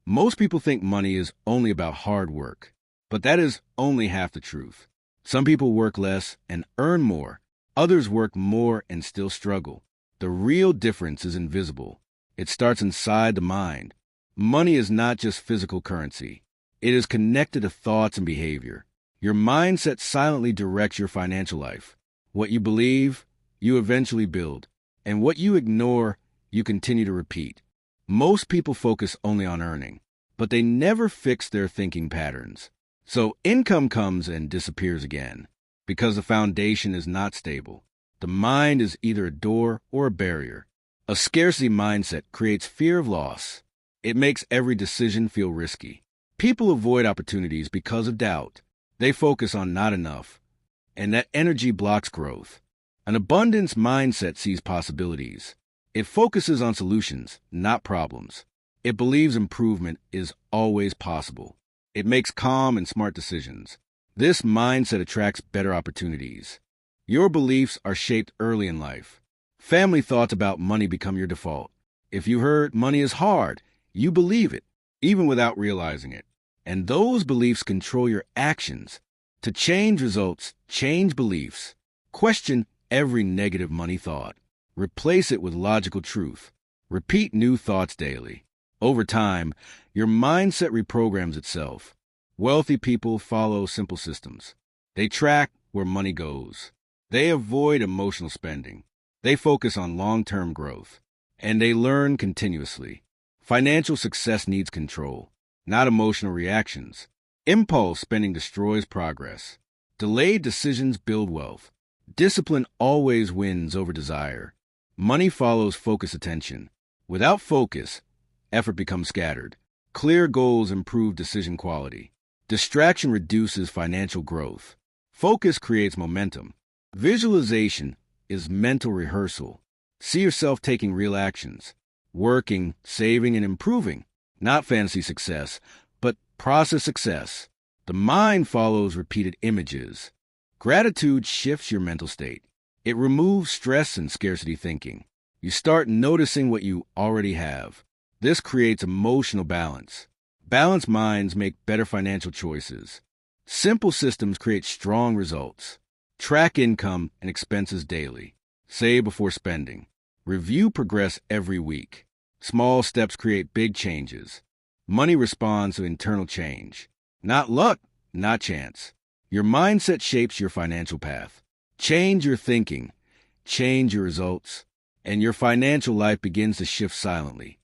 Most people think money is only about hard work, but that is only half the truth. Some people work less and earn more. Others work more and still struggle. The real difference is invisible. It starts inside the mind. Money is not just physical currency. It is connected to thoughts and behavior. Your mindset silently directs your financial life. What you believe, you eventually build. And what you ignore, you continue to repeat. Most people focus only on earning, but they never fix their thinking patterns. So income comes and disappears again, because the foundation is not stable. The mind is either a door or a barrier. A scarcity mindset creates fear of loss. It makes every decision feel risky. People avoid opportunities because of doubt. They focus on not enough, and that energy blocks growth. An abundance mindset sees possibilities. It focuses on solutions, not problems. It believes improvement is always possible. It makes calm and smart decisions. This mindset attracts better opportunities. Your beliefs are shaped early in life. Family thoughts about money become your default. If you heard money is hard, you believe it, even without realizing it. And those beliefs control your actions. To change results, change beliefs. Question every negative money thought. Replace it with logical truth. Repeat new thoughts daily. Over time, your mindset reprograms itself. Wealthy people follow simple systems. They track where money goes. They avoid emotional spending. They focus on long-term growth. And they learn continuously. Financial success needs control, not emotional reactions. Impulse spending destroys progress. Delayed decisions build wealth. Discipline always wins over desire. Money follows focused attention. Without focus, effort becomes scattered. Clear goals improve decision quality. Distraction reduces financial growth. Focus creates momentum. Visualization is mental rehearsal. See yourself taking real actions. Working, saving, and improving. Not fantasy success, but process success. The mind follows repeated images. Gratitude shifts your mental state. It removes stress and scarcity thinking. You start noticing what you already have. This creates emotional balance. Balanced minds make better financial choices. Simple systems create strong results. Track income and expenses daily. Save before spending. Review progress every week. Small steps create big changes. Money responds to internal change. Not luck, not chance. Your mindset shapes your financial path. Change your thinking. Change your results. And your financial life begins to shift silently.